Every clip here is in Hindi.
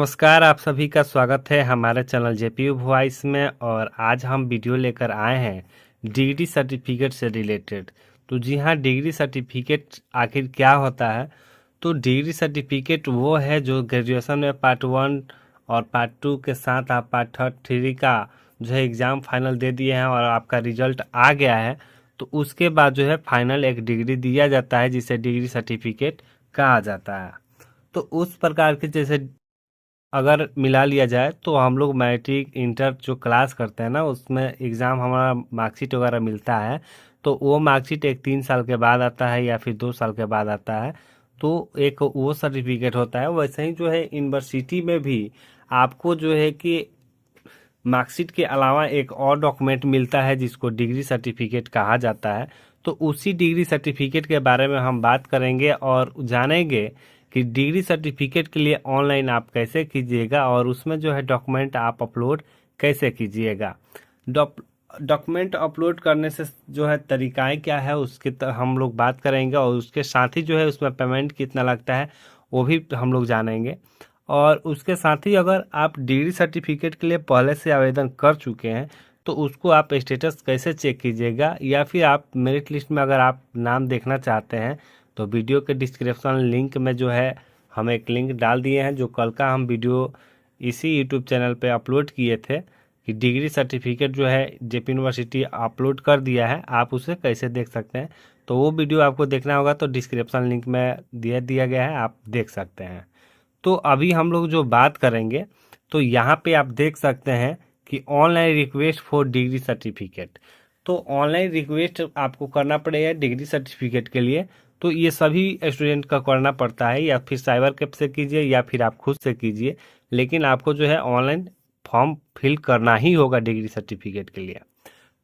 नमस्कार, आप सभी का स्वागत है हमारे चैनल जेपीयू वॉइस में। और आज हम वीडियो लेकर आए हैं डिग्री सर्टिफिकेट से रिलेटेड। तो जी हाँ, डिग्री सर्टिफिकेट आखिर क्या होता है। तो डिग्री सर्टिफिकेट वो है जो ग्रेजुएशन में पार्ट 1 और पार्ट 2 के साथ आप पार्ट 3 का जो है एग्ज़ाम फाइनल दे दिए हैं और आपका रिजल्ट आ गया है। तो उसके बाद जो है फाइनल एक डिग्री दिया जाता है जिसे डिग्री सर्टिफिकेट कहा जाता है। तो उस प्रकार के जैसे अगर मिला लिया जाए तो हम लोग मैट्रिक इंटर जो क्लास करते हैं ना, उसमें एग्ज़ाम हमारा मार्कशीट वगैरह मिलता है। तो वो मार्कशीट एक 3 साल के बाद आता है या फिर 2 साल के बाद आता है। तो एक वो सर्टिफिकेट होता है। वैसे ही जो है यूनिवर्सिटी में भी आपको जो है कि मार्कशीट के अलावा एक और डॉक्यूमेंट मिलता है जिसको डिग्री सर्टिफिकेट कहा जाता है। तो उसी डिग्री सर्टिफिकेट के बारे में हम बात करेंगे और जानेंगे कि डिग्री सर्टिफिकेट के लिए ऑनलाइन आप कैसे कीजिएगा और उसमें जो है डॉक्यूमेंट आप अपलोड कैसे कीजिएगा। डॉक्यूमेंट अपलोड करने से जो है तरीकाएं क्या है उसके हम लोग बात करेंगे और उसके साथ ही जो है उसमें पेमेंट कितना लगता है वो भी हम लोग जानेंगे। और उसके साथ ही अगर आप डिग्री सर्टिफिकेट के लिए पहले से आवेदन कर चुके हैं तो उसको आप स्टेटस कैसे चेक कीजिएगा, या फिर आप मेरिट लिस्ट में अगर आप नाम देखना चाहते हैं तो वीडियो के डिस्क्रिप्शन लिंक में जो है हम एक लिंक डाल दिए हैं, जो कल का हम वीडियो इसी यूट्यूब चैनल पे अपलोड किए थे कि डिग्री सर्टिफिकेट जो है जेपी यूनिवर्सिटी अपलोड कर दिया है, आप उसे कैसे देख सकते हैं। तो वो वीडियो आपको देखना होगा तो डिस्क्रिप्शन लिंक में दिया गया है, आप देख सकते हैं। तो अभी हम लोग जो बात करेंगे तो यहाँ पे आप देख सकते हैं कि online request for degree certificate. तो ऑनलाइन रिक्वेस्ट आपको करना पड़ेगा डिग्री सर्टिफिकेट के लिए। तो ये सभी स्टूडेंट का करना पड़ता है, या फिर साइबर कैफ से कीजिए या फिर आप खुद से कीजिए, लेकिन आपको जो है ऑनलाइन फॉर्म फिल करना ही होगा डिग्री सर्टिफिकेट के लिए।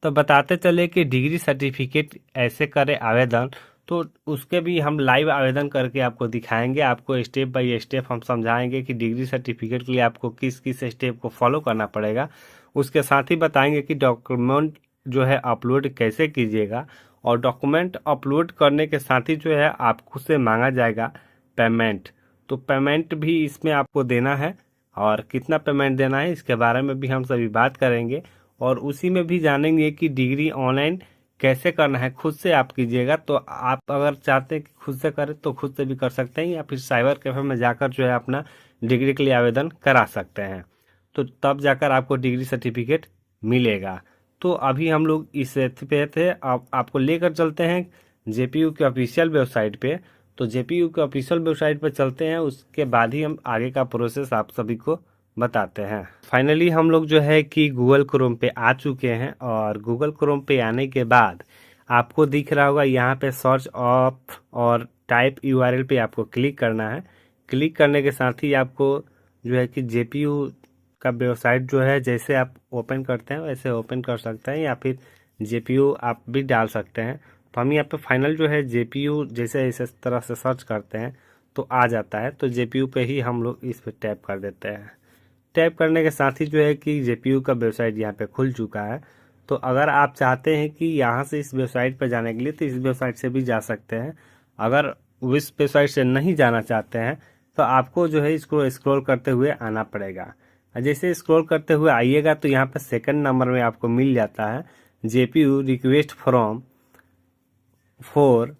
तो बताते चले कि डिग्री सर्टिफिकेट ऐसे करें आवेदन। तो उसके भी हम लाइव आवेदन करके आपको दिखाएंगे, आपको स्टेप बाय स्टेप हम समझाएंगे कि डिग्री सर्टिफिकेट के लिए आपको किस किस स्टेप को फॉलो करना पड़ेगा। उसके साथ ही बताएंगे कि डॉक्यूमेंट जो है अपलोड कैसे कीजिएगा, और डॉक्यूमेंट अपलोड करने के साथ ही जो है आपको से मांगा जाएगा पेमेंट। तो पेमेंट भी इसमें आपको देना है, और कितना पेमेंट देना है इसके बारे में भी हम सभी बात करेंगे। और उसी में भी जानेंगे कि डिग्री ऑनलाइन कैसे करना है। खुद से आप कीजिएगा तो आप अगर चाहते हैं कि खुद से करें तो खुद से भी कर सकते हैं, या फिर साइबर कैफे में जाकर जो है अपना डिग्री के लिए आवेदन करा सकते हैं। तो तब जाकर आपको डिग्री सर्टिफिकेट मिलेगा। तो अभी हम लोग इस पे थे, आपको लेकर चलते हैं जेपीयू के ऑफिशियल वेबसाइट पे। तो जेपीयू के ऑफिशियल वेबसाइट पे चलते हैं, उसके बाद ही हम आगे का प्रोसेस आप सभी को बताते हैं। फाइनली हम लोग जो है कि गूगल क्रोम पे आ चुके हैं, और गूगल क्रोम पे आने के बाद आपको दिख रहा होगा यहाँ पे सर्च ऑफ और टाइप यूआरएल पे आपको क्लिक करना है। क्लिक करने के साथ ही आपको जो है कि जेपीयू का वेबसाइट जो है जैसे आप ओपन करते हैं वैसे ओपन कर सकते हैं, या फिर जेपीयू आप भी डाल सकते हैं। तो हम यहाँ पे फाइनल जो है जेपीयू जैसे इस तरह से सर्च करते हैं तो आ जाता है। तो जेपीयू पे ही हम लोग इस पे टैप कर देते हैं। टैप करने के साथ ही जो है कि जेपीयू का वेबसाइट यहाँ पे खुल चुका है। तो अगर आप चाहते हैं कि यहाँ से इस वेबसाइट पर जाने के लिए तो इस वेबसाइट से भी जा सकते हैं। अगर इस वेबसाइट से नहीं जाना चाहते हैं तो आपको जो है इसको स्क्रॉल करते हुए आना पड़ेगा। जैसे स्क्रॉल करते हुए आइएगा तो यहाँ पे सेकंड नंबर में आपको मिल जाता है JPU request from for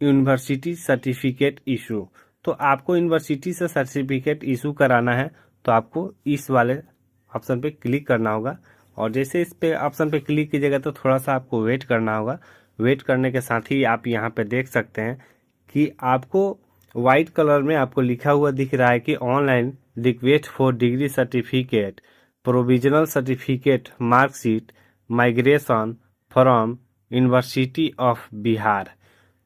university certificate issue. तो आपको यूनिवर्सिटी से सर्टिफिकेट इशू कराना है तो आपको इस वाले ऑप्शन पे क्लिक करना होगा। और जैसे इस पे ऑप्शन पे क्लिक कीजिएगा तो थोड़ा सा आपको वेट करना होगा। वेट करने के साथ ही आप यहाँ पे देख सकते हैं कि आपको वाइट कलर में आपको लिखा हुआ दिख रहा है कि online request for degree certificate, provisional certificate, marksheet, migration from university of Bihar.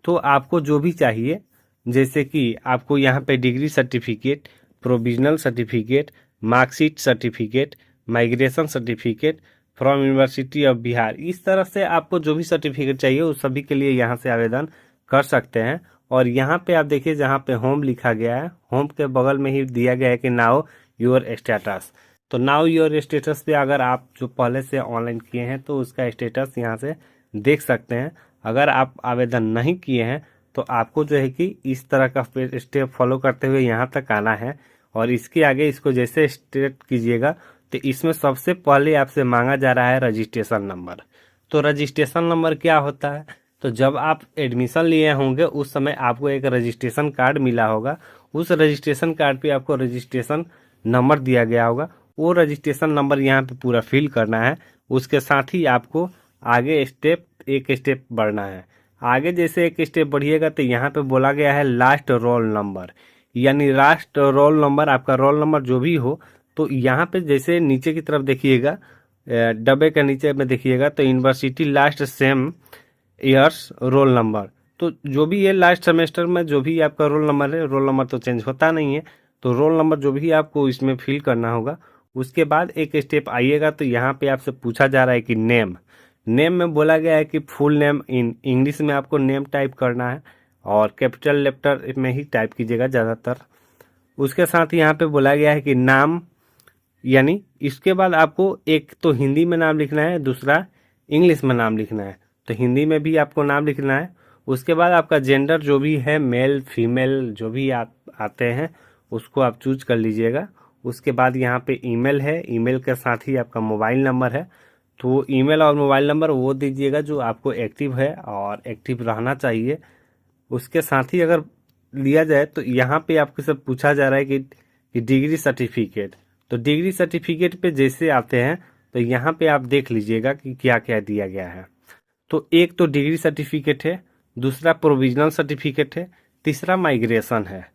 तो आपको जो भी चाहिए, जैसे कि आपको यहाँ पे degree certificate, provisional certificate, marksheet certificate, migration certificate from university of Bihar, इस तरह से आपको जो भी सर्टिफिकेट चाहिए उस सभी के लिए यहाँ से आवेदन कर सकते हैं। और यहाँ पे आप देखिए जहाँ पे होम लिखा गया है, होम के बगल में ही दिया गया है कि नाउ योर स्टेटस। तो नाउ योर स्टेटस पे अगर आप जो पहले से ऑनलाइन किए हैं तो उसका स्टेटस यहाँ से देख सकते हैं। अगर आप आवेदन नहीं किए हैं तो आपको जो है कि इस तरह का स्टेप फॉलो करते हुए यहाँ तक आना है। और इसके आगे इसको जैसे स्टेट कीजिएगा तो इसमें सबसे पहले आपसे मांगा जा रहा है रजिस्ट्रेशन नंबर। तो रजिस्ट्रेशन नंबर क्या होता है? तो जब आप एडमिशन लिए होंगे उस समय आपको एक रजिस्ट्रेशन कार्ड मिला होगा, उस रजिस्ट्रेशन कार्ड पे आपको रजिस्ट्रेशन नंबर दिया गया होगा, वो रजिस्ट्रेशन नंबर यहाँ पे पूरा फिल करना है। उसके साथ ही आपको आगे एक स्टेप बढ़ना है। आगे जैसे एक स्टेप बढ़िएगा तो यहाँ पे बोला गया है लास्ट रोल नंबर, यानी लास्ट रोल नंबर, आपका रोल नंबर जो भी हो। तो यहाँ पे जैसे नीचे की तरफ देखिएगा, डब्बे के नीचे में देखिएगा तो university last sem years roll number. तो जो भी ये लास्ट सेमेस्टर में जो भी आपका रोल नंबर है, रोल नंबर तो चेंज होता नहीं है, तो रोल नंबर जो भी आपको इसमें फिल करना होगा। उसके बाद एक स्टेप आइएगा तो यहाँ पे आपसे पूछा जा रहा है कि नेम में बोला गया है कि फुल नेम इन इंग्लिश में आपको नेम टाइप करना है और कैपिटल लेटर में ही टाइप कीजिएगा ज़्यादातर। उसके साथ यहाँ पे बोला गया है कि नाम, यानी इसके बाद आपको एक तो हिंदी में नाम लिखना है, दूसरा इंग्लिश में नाम लिखना है। तो हिंदी में भी आपको नाम लिखना है। उसके बाद आपका जेंडर जो भी है, मेल फीमेल जो भी आप आते हैं उसको आप चूज कर लीजिएगा। उसके बाद यहाँ पे ईमेल है, ईमेल के साथ ही आपका मोबाइल नंबर है। तो ईमेल और मोबाइल नंबर वो दीजिएगा जो आपको एक्टिव है और एक्टिव रहना चाहिए। उसके साथ ही अगर लिया जाए तो यहाँ पे आपको सब पूछा जा रहा है कि डिग्री सर्टिफिकेट। तो डिग्री सर्टिफिकेट पे जैसे आते हैं तो यहाँ पे आप देख लीजिएगा कि क्या क्या दिया गया है। तो एक तो डिग्री सर्टिफिकेट है, दूसरा प्रोविजनल सर्टिफिकेट है, तीसरा माइग्रेशन है।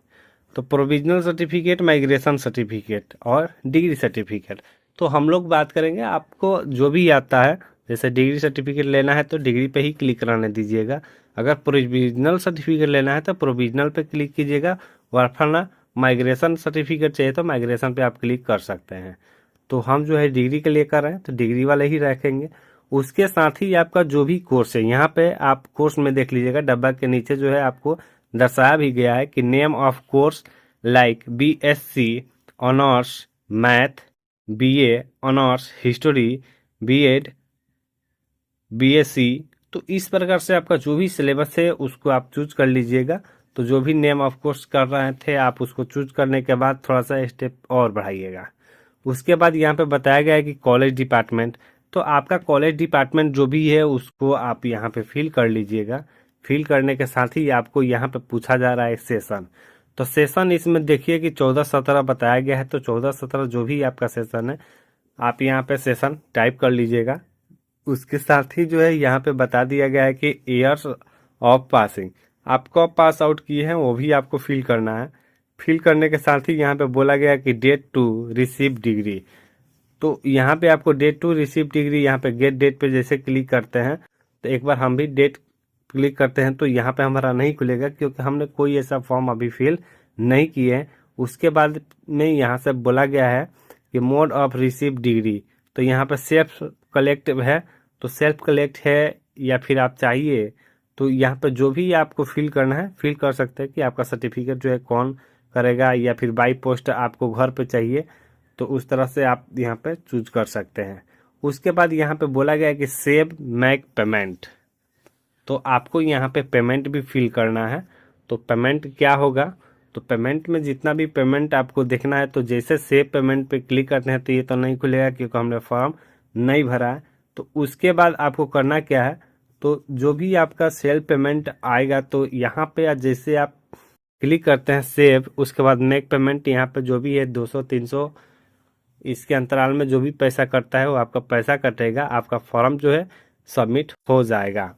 तो प्रोविजनल सर्टिफिकेट, माइग्रेशन सर्टिफिकेट और डिग्री सर्टिफिकेट। तो हम लोग बात करेंगे, आपको जो भी आता है, जैसे डिग्री सर्टिफिकेट लेना है तो डिग्री पे ही क्लिक कराने दीजिएगा। अगर प्रोविजनल सर्टिफिकेट लेना है तो प्रोविजनल पे क्लिक कीजिएगा, वरना माइग्रेशन सर्टिफिकेट चाहिए तो माइग्रेशन पे आप क्लिक कर सकते हैं। तो हम जो है डिग्री के लिए कर रहे हैं तो डिग्री वाले ही रखेंगे। उसके साथ ही आपका जो भी कोर्स है, यहाँ पे आप कोर्स में देख लीजिएगा, डब्बा के नीचे जो है आपको दर्शाया भी गया है कि name of course like BSc honours math, BA honours history, BEd, BSc। तो इस प्रकार से आपका जो भी सिलेबस है उसको आप चूज कर लीजिएगा। तो जो भी नेम ऑफ कोर्स कर रहे थे आप उसको चूज करने के बाद थोड़ा सा स्टेप और बढ़ाइएगा। उसके बाद यहाँ पे बताया गया है कि कॉलेज डिपार्टमेंट। तो आपका कॉलेज डिपार्टमेंट जो भी है उसको आप यहाँ पे फिल कर लीजिएगा। फिल करने के साथ ही आपको यहाँ पे पूछा जा रहा है सेशन। तो सेशन इसमें देखिए कि 14-17 बताया गया है। तो 14-17 जो भी आपका सेशन है आप यहाँ पे सेशन टाइप कर लीजिएगा। उसके साथ ही जो है यहाँ पे बता दिया गया है कि ईयर्स ऑफ पासिंग, आप कब पास आउट किए हैं वो भी आपको फिल करना है। फिल करने के साथ ही यहाँ पे बोला गया कि डेट टू रिसीव डिग्री। तो यहाँ पे आपको डेट टू रिसीव डिग्री, यहाँ पे गेट डेट पे जैसे क्लिक करते हैं तो एक बार हम भी डेट क्लिक करते हैं तो यहाँ पे हमारा नहीं खुलेगा क्योंकि हमने कोई ऐसा फॉर्म अभी फिल नहीं किए हैं। उसके बाद में यहाँ से बोला गया है कि मोड ऑफ रिसीव डिग्री। तो यहाँ पे सेल्फ कलेक्ट है, तो सेल्फ कलेक्ट है या फिर आप चाहिए तो यहाँ पे जो भी आपको फिल करना है फिल कर सकते हैं कि आपका सर्टिफिकेट जो है कौन करेगा, या फिर बाई पोस्ट आपको घर पे चाहिए तो उस तरह से आप यहाँ पे चूज कर सकते हैं। उसके बाद यहाँ पे बोला गया है कि सेव मेक पेमेंट। तो आपको यहाँ पे पेमेंट भी फिल करना है। तो पेमेंट क्या होगा, तो पेमेंट में जितना भी पेमेंट आपको देखना है तो जैसे सेव पेमेंट पे क्लिक करते हैं तो ये तो नहीं खुलेगा क्योंकि हमने फॉर्म नहीं भरा है। तो उसके बाद आपको करना क्या है, तो जो भी आपका सेल्फ पेमेंट आएगा तो यहाँ पे जैसे आप क्लिक करते हैं सेव, उसके बाद मेक पेमेंट, यहाँ पे जो भी है 200-300 इसके अंतराल में जो भी पैसा कटता है वो आपका पैसा कटेगा, आपका फॉर्म जो है सबमिट हो जाएगा।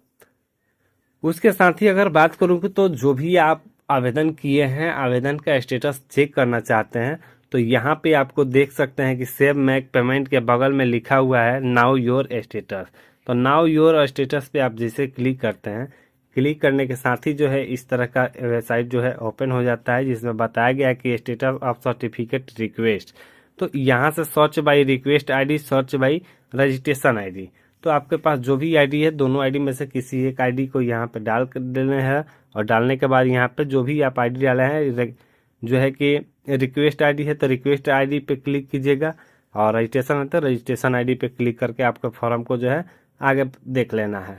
उसके साथ ही अगर बात करूँ तो जो भी आप आवेदन किए हैं, आवेदन का स्टेटस चेक करना चाहते हैं तो यहाँ पे आपको देख सकते हैं कि सेव मेक पेमेंट के बगल में लिखा हुआ है नाउ योर स्टेटस। तो नाउ योर स्टेटस पे आप जैसे क्लिक करते हैं, क्लिक करने के साथ ही जो है इस तरह का वेबसाइट जो है ओपन हो जाता है जिसमें बताया गया है कि स्टेटस ऑफ सर्टिफिकेट रिक्वेस्ट। तो यहाँ से search by request ID, search by registration ID. तो आपके पास जो भी आईडी है दोनों आईडी में से किसी एक आईडी को यहाँ पे डाल कर देना है और डालने के बाद यहाँ पे जो भी आप आईडी डाले हैं जो है कि रिक्वेस्ट आईडी है तो रिक्वेस्ट आईडी पे क्लिक कीजिएगा, और रजिस्ट्रेशन है तो रजिस्ट्रेशन आईडी पे क्लिक करके आपके फॉर्म को जो है आगे देख लेना है।